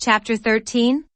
Chapter 13?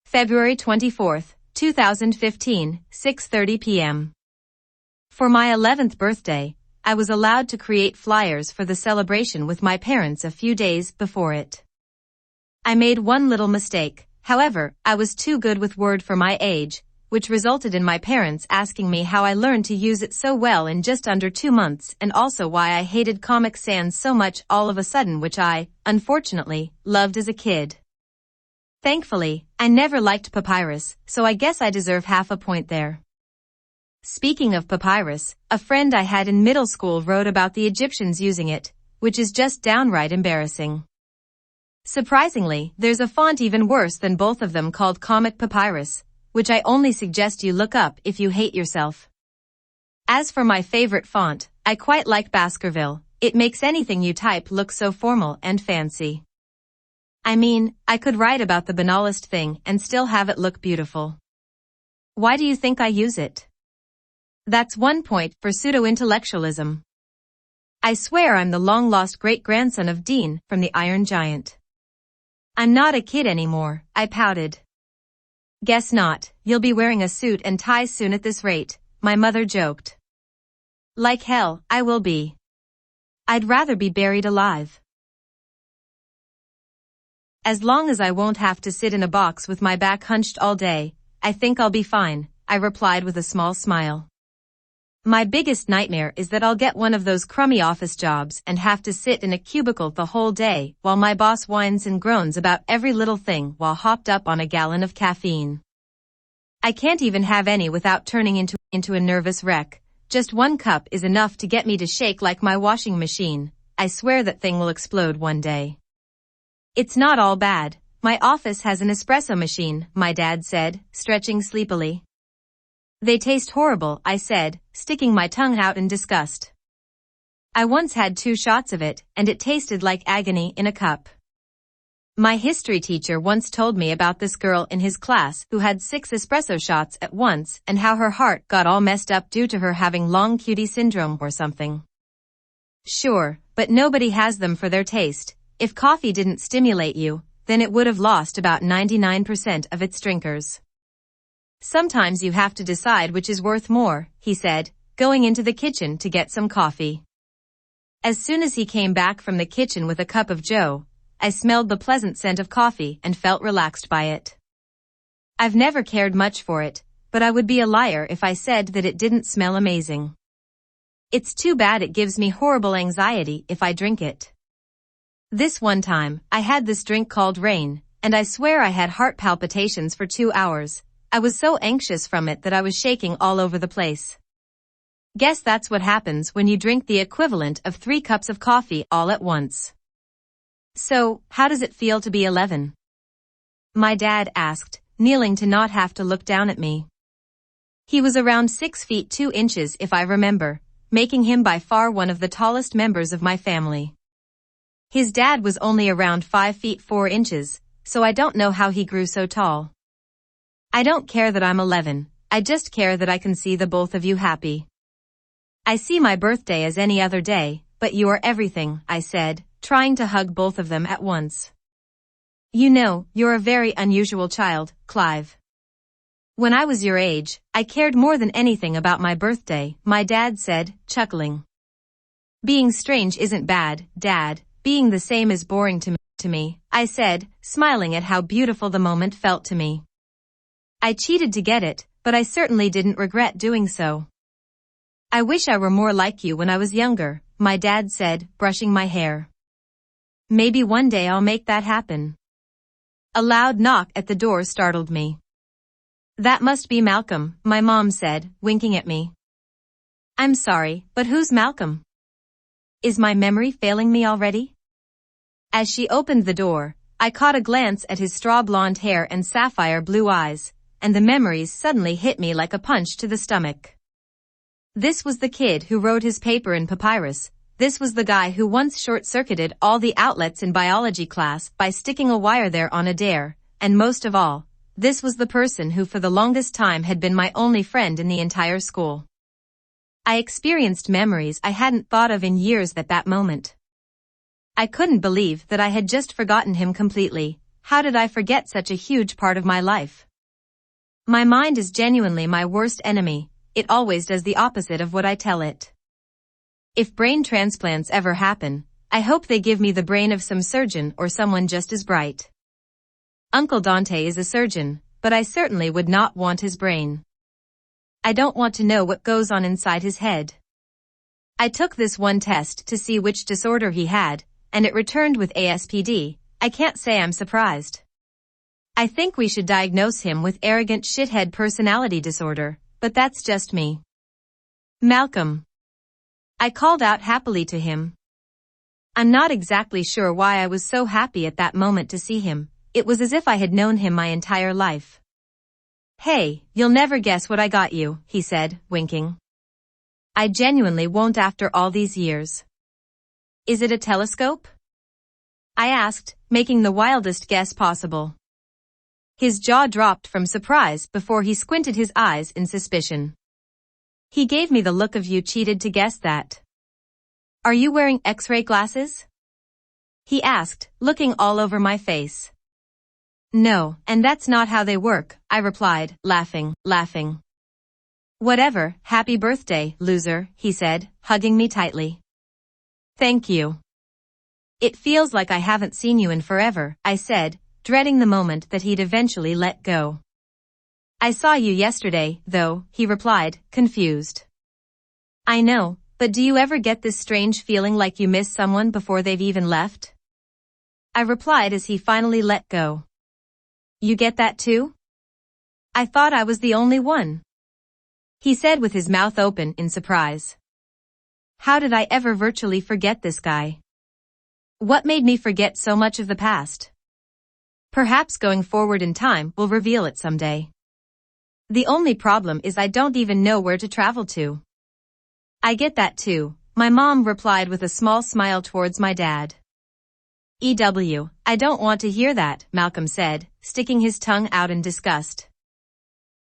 February 24th, 2015, 6:30 p.m. For my 11th birthday, I was allowed to create flyers for the celebration with my parents a few days before it. I made one little mistake, however, I was too good with Word for my age, which resulted in my parents asking me how I learned to use it so well in just under 2 months and also why I hated Comic Sans so much all of a sudden, which I, unfortunately, loved as a kid. Thankfully, I never liked papyrus, so I guess I deserve half a point there. Speaking of papyrus, a friend I had in middle school wrote about the Egyptians using it, which is just downright embarrassing. Surprisingly, there's a font even worse than both of them called Comic Papyrus, which I only suggest you look up if you hate yourself. As for my favorite font, I quite like Baskerville. It makes anything you type look so formal and fancy. I mean, I could write about the banalest thing and still have it look beautiful. Why do you think I use it? That's 1 point for pseudo-intellectualism. I swear I'm the long-lost great-grandson of Dean from the Iron Giant. I'm not a kid anymore, I pouted. Guess not, you'll be wearing a suit and tie soon at this rate, my mother joked. Like hell, I will be. I'd rather be buried alive. As long as I won't have to sit in a box with my back hunched all day, I think I'll be fine, I replied with a small smile. My biggest nightmare is that I'll get one of those crummy office jobs and have to sit in a cubicle the whole day while my boss whines and groans about every little thing while hopped up on a gallon of caffeine. I can't even have any without turning into a nervous wreck. Just 1 cup is enough to get me to shake like my washing machine. I swear that thing will explode one day. It's not all bad. My office has an espresso machine, my dad said, stretching sleepily. They taste horrible, I said, sticking my tongue out in disgust. I once had 2 shots of it, and it tasted like agony in a cup. My history teacher once told me about this girl in his class who had 6 espresso shots at once and how her heart got all messed up due to her having long QT syndrome or something. Sure, but nobody has them for their taste. If coffee didn't stimulate you, then it would have lost about 99% of its drinkers. Sometimes you have to decide which is worth more, he said, going into the kitchen to get some coffee. As soon as he came back from the kitchen with a cup of joe, I smelled the pleasant scent of coffee and felt relaxed by it. I've never cared much for it, but I would be a liar if I said that it didn't smell amazing. It's too bad it gives me horrible anxiety if I drink it. This one time, I had this drink called Rain, and I swear I had heart palpitations for 2 hours. I was so anxious from it that I was shaking all over the place. Guess that's what happens when you drink the equivalent of 3 cups of coffee all at once. So, how does it feel to be 11? My dad asked, kneeling to not have to look down at me. He was around 6 feet 2 inches if I remember, making him by far one of the tallest members of my family. His dad was only around 5 feet 4 inches, so I don't know how he grew so tall. I don't care that I'm 11, I just care that I can see the both of you happy. I see my birthday as any other day, but you are everything, I said, trying to hug both of them at once. You know, you're a very unusual child, Clive. When I was your age, I cared more than anything about my birthday, my dad said, chuckling. Being strange isn't bad, Dad. Being the same is boring to me, I said, smiling at how beautiful the moment felt to me. I cheated to get it, but I certainly didn't regret doing so. I wish I were more like you when I was younger, my dad said, brushing my hair. Maybe one day I'll make that happen. A loud knock at the door startled me. That must be Malcolm, my mom said, winking at me. I'm sorry, but who's Malcolm? Is my memory failing me already? As she opened the door, I caught a glance at his straw blonde hair and sapphire blue eyes, and the memories suddenly hit me like a punch to the stomach. This was the kid who wrote his paper in papyrus. This was the guy who once short-circuited all the outlets in biology class by sticking a wire there on a dare, and most of all, this was the person who for the longest time had been my only friend in the entire school. I experienced memories I hadn't thought of in years at that moment. I couldn't believe that I had just forgotten him completely. how did I forget such a huge part of my life? My mind is genuinely my worst enemy. It always does the opposite of what I tell it. If brain transplants ever happen, I hope they give me the brain of some surgeon or someone just as bright. Uncle Dante is a surgeon, but I certainly would not want his brain. I don't want to know what goes on inside his head. I took this one test to see which disorder he had, and it returned with ASPD. I can't say I'm surprised. I think we should diagnose him with arrogant shithead personality disorder, but that's just me. Malcolm. I called out happily to him. I'm not exactly sure why I was so happy at that moment to see him. It was as if I had known him my entire life. Hey, you'll never guess what I got you, he said, winking. I genuinely won't after all these years. Is it a telescope? I asked, making the wildest guess possible. His jaw dropped from surprise before he squinted his eyes in suspicion. He gave me the look of you cheated to guess that. Are you wearing X-ray glasses? He asked, looking all over my face. No, and that's not how they work, I replied, laughing. Whatever, happy birthday, loser, he said, hugging me tightly. Thank you. It feels like I haven't seen you in forever, I said, dreading the moment that he'd eventually let go. I saw you yesterday, though, he replied, confused. I know, but do you ever get this strange feeling like you miss someone before they've even left? I replied as he finally let go. You get that too? I thought I was the only one. He said with his mouth open in surprise. How did I ever virtually forget this guy? What made me forget so much of the past? Perhaps going forward in time will reveal it someday. The only problem is I don't even know where to travel to. I get that too, my mom replied with a small smile towards my dad. I don't want to hear that, Malcolm said, sticking his tongue out in disgust.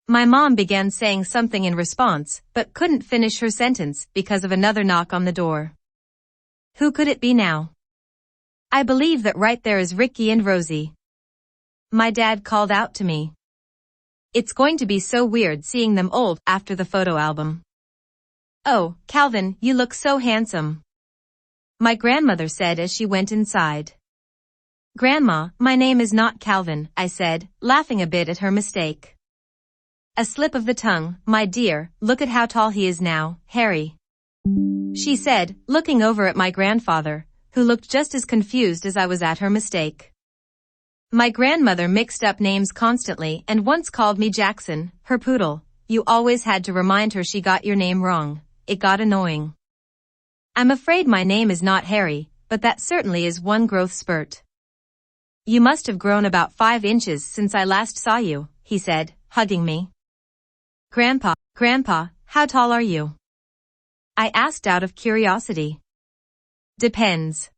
My mom began saying something in response, but couldn't finish her sentence because of another knock on the door. Who could it be now? I believe that right there is Ricky and Rosie. My dad called out to me. It's going to be so weird seeing them old after the photo album. Oh, Calvin, you look so handsome. My grandmother said as she went inside. Grandma, my name is not Calvin, I said, laughing a bit at her mistake. A slip of the tongue, my dear, look at how tall he is now, Harry. She said, looking over at my grandfather, who looked just as confused as I was at her mistake. My grandmother mixed up names constantly and once called me Jackson, her poodle. You always had to remind her she got your name wrong. It got annoying. I'm afraid my name is not Harry, but that certainly is one growth spurt. You must have grown about 5 inches since I last saw you, he said, hugging me. Grandpa, how tall are you? I asked out of curiosity. Depends.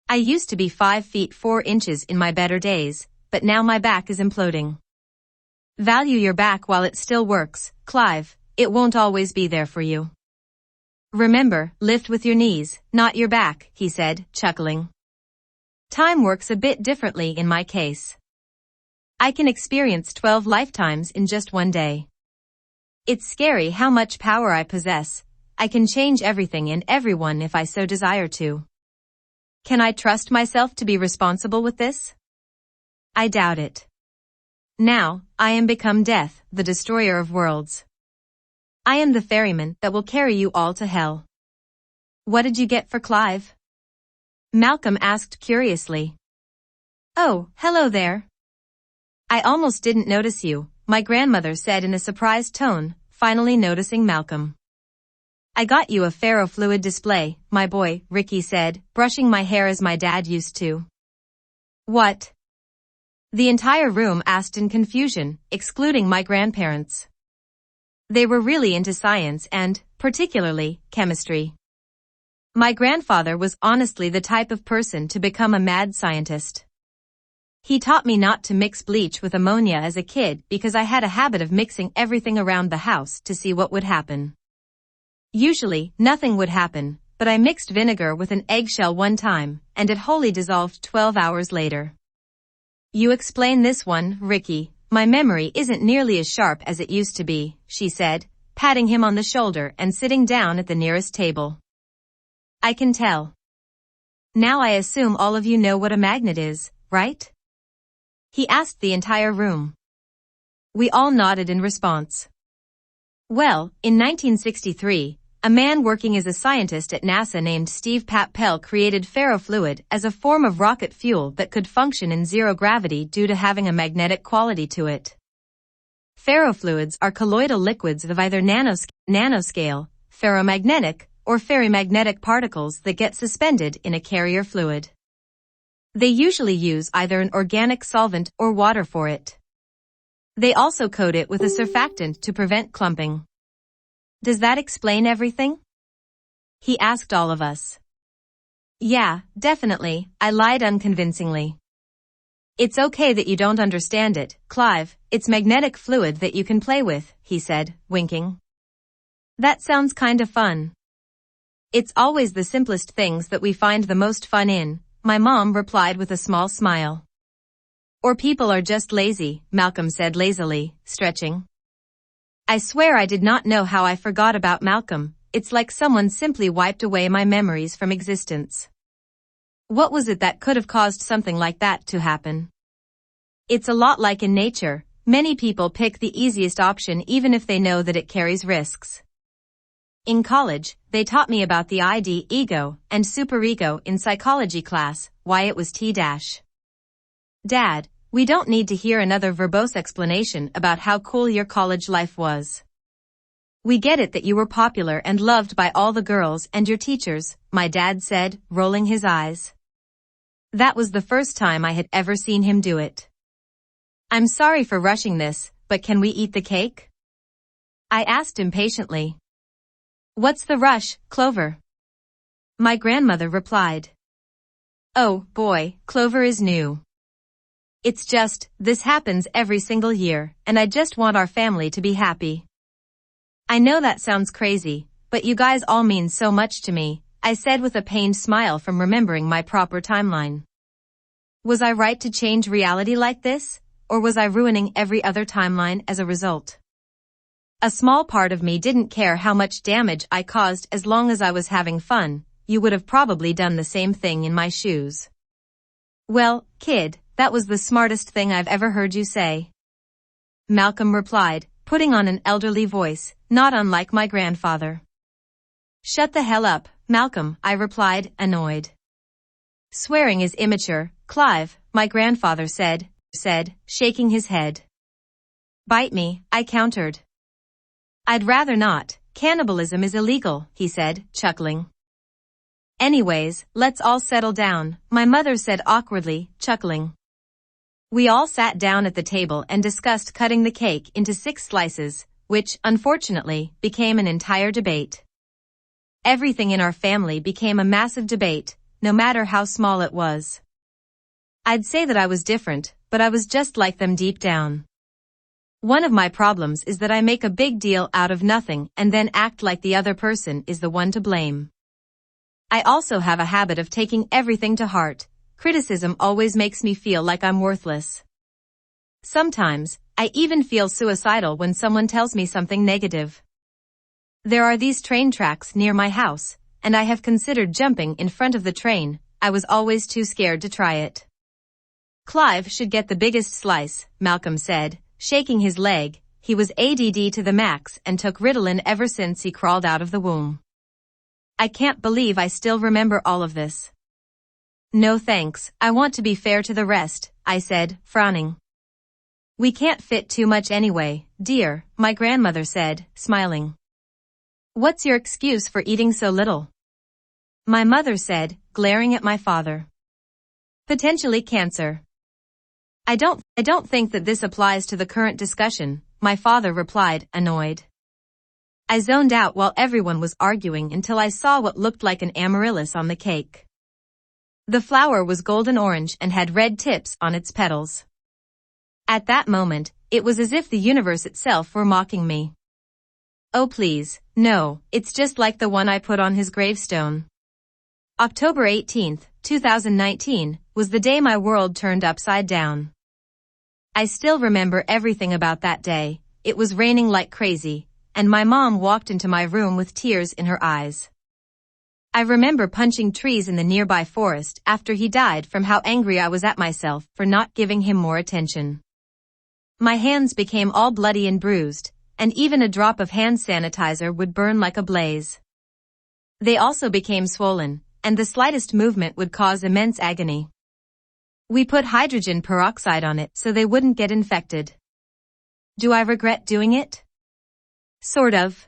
I used to be 5 feet 4 inches in my better days, but now my back is imploding. Value your back while it still works, Clive, it won't always be there for you. Remember, lift with your knees, not your back, he said, chuckling. Time works a bit differently in my case. I can experience 12 lifetimes in just one day. It's scary how much power I possess. I can change everything and everyone if I so desire to. Can I trust myself to be responsible with this? I doubt it. Now, I am become death, the destroyer of worlds. I am the ferryman that will carry you all to hell. What did you get for Clive? Malcolm asked curiously. Oh, hello there. I almost didn't notice you, my grandmother said in a surprised tone, finally noticing Malcolm. I got you a ferrofluid display, my boy, Ricky said, brushing my hair as my dad used to. What? The entire room asked in confusion, excluding my grandparents. They were really into science and, particularly, chemistry. My grandfather was honestly the type of person to become a mad scientist. He taught me not to mix bleach with ammonia as a kid because I had a habit of mixing everything around the house to see what would happen. Usually, nothing would happen, but I mixed vinegar with an eggshell one time, and it wholly dissolved 12 hours later. You explain this one, Ricky. My memory isn't nearly as sharp as it used to be, she said, patting him on the shoulder and sitting down at the nearest table. I can tell. Now I assume all of you know what a magnet is, right? He asked the entire room. We all nodded in response. Well, in 1963, a man working as a scientist at NASA named Steve Papell created ferrofluid as a form of rocket fuel that could function in zero gravity due to having a magnetic quality to it. Ferrofluids are colloidal liquids of either nanoscale, ferromagnetic, or ferrimagnetic particles that get suspended in a carrier fluid. They usually use either an organic solvent or water for it. They also coat it with a surfactant to prevent clumping. Does that explain everything? He asked all of us. Yeah, definitely, I lied unconvincingly. It's okay that you don't understand it, Clive, it's magnetic fluid that you can play with, he said, winking. That sounds kind of fun. It's always the simplest things that we find the most fun in, my mom replied with a small smile. Or people are just lazy, Malcolm said lazily, stretching. I swear I did not know how I forgot about Malcolm, it's like someone simply wiped away my memories from existence. What was it that could have caused something like that to happen? It's a lot like in nature, many people pick the easiest option even if they know that it carries risks. In college, they taught me about the ID ego and superego in psychology class, why it was T-. Dad, we don't need to hear another verbose explanation about how cool your college life was. We get it that you were popular and loved by all the girls and your teachers, my dad said, rolling his eyes. That was the first time I had ever seen him do it. I'm sorry for rushing this, but can we eat the cake? I asked impatiently. What's the rush, Clover? My grandmother replied. Oh, boy, Clover is new. It's just, this happens every single year, and I just want our family to be happy. I know that sounds crazy, but you guys all mean so much to me, I said with a pained smile from remembering my proper timeline. Was I right to change reality like this, or was I ruining every other timeline as a result? A small part of me didn't care how much damage I caused as long as I was having fun. You would have probably done the same thing in my shoes. Well, kid, that was the smartest thing I've ever heard you say. Malcolm replied, putting on an elderly voice, not unlike my grandfather. Shut the hell up, Malcolm, I replied, annoyed. Swearing is immature, Clive, my grandfather said, shaking his head. Bite me, I countered. I'd rather not, cannibalism is illegal, he said, chuckling. Anyways, let's all settle down, my mother said awkwardly, chuckling. We all sat down at the table and discussed cutting the cake into 6 slices, which, unfortunately, became an entire debate. Everything in our family became a massive debate, no matter how small it was. I'd say that I was different, but I was just like them deep down. One of my problems is that I make a big deal out of nothing and then act like the other person is the one to blame. I also have a habit of taking everything to heart. Criticism always makes me feel like I'm worthless. Sometimes, I even feel suicidal when someone tells me something negative. There are these train tracks near my house, and I have considered jumping in front of the train. I was always too scared to try it. Clive should get the biggest slice, Malcolm said, shaking his leg. He was ADD to the max and took Ritalin ever since he crawled out of the womb. I can't believe I still remember all of this. No thanks, I want to be fair to the rest, I said, frowning. We can't fit too much anyway, dear, my grandmother said, smiling. What's your excuse for eating so little? My mother said, glaring at my father. Potentially cancer. I don't think that this applies to the current discussion, my father replied, annoyed. I zoned out while everyone was arguing until I saw what looked like an amaryllis on the cake. The flower was golden orange and had red tips on its petals. At that moment, it was as if the universe itself were mocking me. Oh please, no, it's just like the one I put on his gravestone. October 18, 2019, was the day my world turned upside down. I still remember everything about that day. It was raining like crazy, and my mom walked into my room with tears in her eyes. I remember punching trees in the nearby forest after he died from how angry I was at myself for not giving him more attention. My hands became all bloody and bruised, and even a drop of hand sanitizer would burn like a blaze. They also became swollen, and the slightest movement would cause immense agony. We put hydrogen peroxide on it so they wouldn't get infected. Do I regret doing it? Sort of.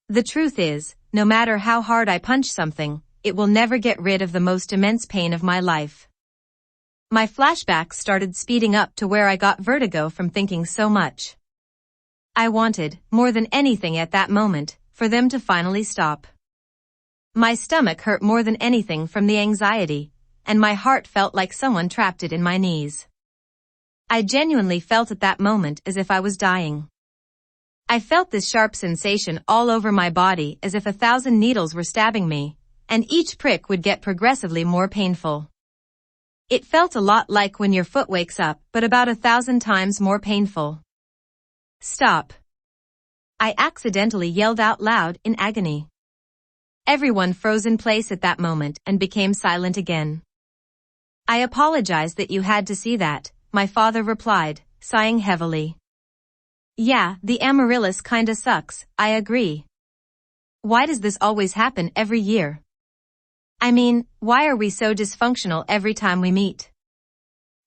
The truth is, no matter how hard I punch something, it will never get rid of the most immense pain of my life. My flashbacks started speeding up to where I got vertigo from thinking so much. I wanted, more than anything at that moment, for them to finally stop. My stomach hurt more than anything from the anxiety, and my heart felt like someone trapped it in my knees. I genuinely felt at that moment as if I was dying. I felt this sharp sensation all over my body as if 1,000 needles were stabbing me, and each prick would get progressively more painful. It felt a lot like when your foot wakes up, but about 1,000 times more painful. Stop! I accidentally yelled out loud in agony. Everyone froze in place at that moment and became silent again. I apologize that you had to see that, my father replied, sighing heavily. Yeah, the Amaryllis kinda sucks, I agree. Why does this always happen every year? I mean, why are we so dysfunctional every time we meet?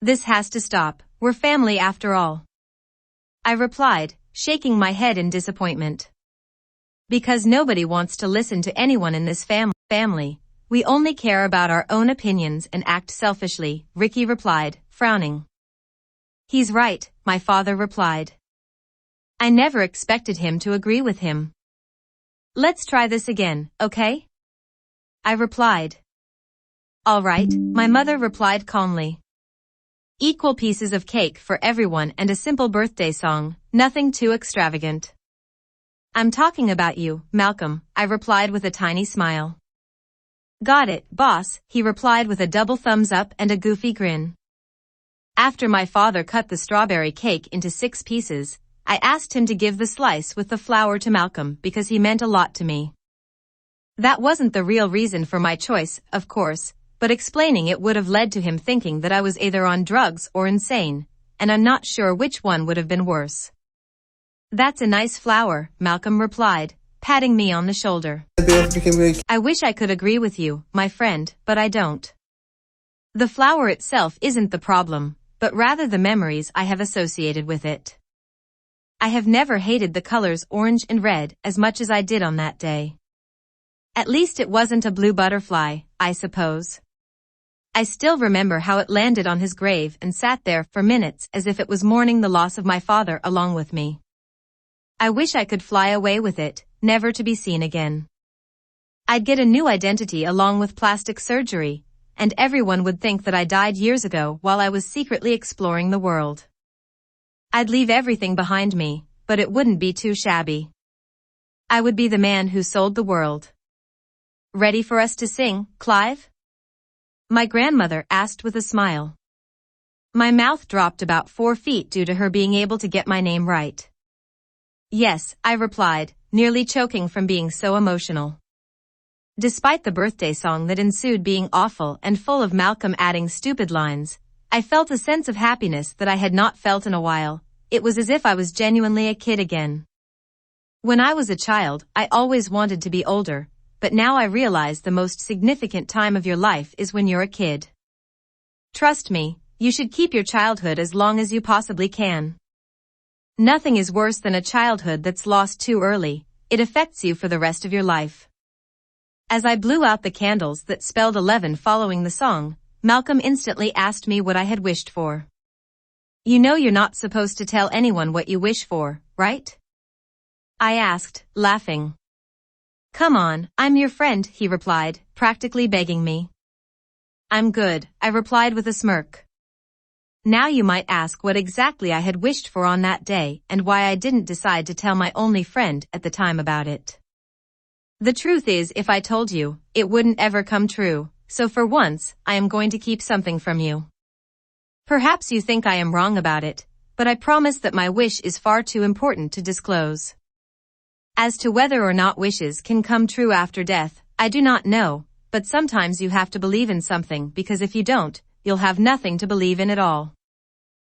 This has to stop, we're family after all. I replied, shaking my head in disappointment. Because nobody wants to listen to anyone in this family. We only care about our own opinions and act selfishly, Ricky replied, frowning. He's right, my father replied. I never expected him to agree with him. Let's try this again, okay? I replied. All right, my mother replied calmly. Equal pieces of cake for everyone and a simple birthday song, nothing too extravagant. I'm talking about you, Malcolm, I replied with a tiny smile. Got it, boss, he replied with a double thumbs up and a goofy grin. After my father cut the strawberry cake into 6 pieces, I asked him to give the slice with the flour to Malcolm because he meant a lot to me. That wasn't the real reason for my choice, of course, but explaining it would have led to him thinking that I was either on drugs or insane, and I'm not sure which one would have been worse. That's a nice flower, Malcolm replied, patting me on the shoulder. I wish I could agree with you, my friend, but I don't. The flower itself isn't the problem, but rather the memories I have associated with it. I have never hated the colors orange and red as much as I did on that day. At least it wasn't a blue butterfly, I suppose. I still remember how it landed on his grave and sat there for minutes as if it was mourning the loss of my father along with me. I wish I could fly away with it, never to be seen again. I'd get a new identity along with plastic surgery, and everyone would think that I died years ago while I was secretly exploring the world. I'd leave everything behind me, but it wouldn't be too shabby. I would be the man who sold the world. Ready for us to sing, Clive? My grandmother asked with a smile. My mouth dropped about 4 feet due to her being able to get my name right. Yes, I replied, nearly choking from being so emotional. Despite the birthday song that ensued being awful and full of Malcolm adding stupid lines, I felt a sense of happiness that I had not felt in a while. It was as if I was genuinely a kid again. When I was a child, I always wanted to be older, but now I realize the most significant time of your life is when you're a kid. Trust me, you should keep your childhood as long as you possibly can. Nothing is worse than a childhood that's lost too early. It affects you for the rest of your life. As I blew out the candles that spelled 11 following the song, Malcolm instantly asked me what I had wished for. You know you're not supposed to tell anyone what you wish for, right? I asked, laughing. Come on, I'm your friend, he replied, practically begging me. I'm good, I replied with a smirk. Now you might ask what exactly I had wished for on that day and why I didn't decide to tell my only friend at the time about it. The truth is, if I told you, it wouldn't ever come true, so for once, I am going to keep something from you. Perhaps you think I am wrong about it, but I promise that my wish is far too important to disclose. As to whether or not wishes can come true after death, I do not know, but sometimes you have to believe in something because if you don't, you'll have nothing to believe in at all.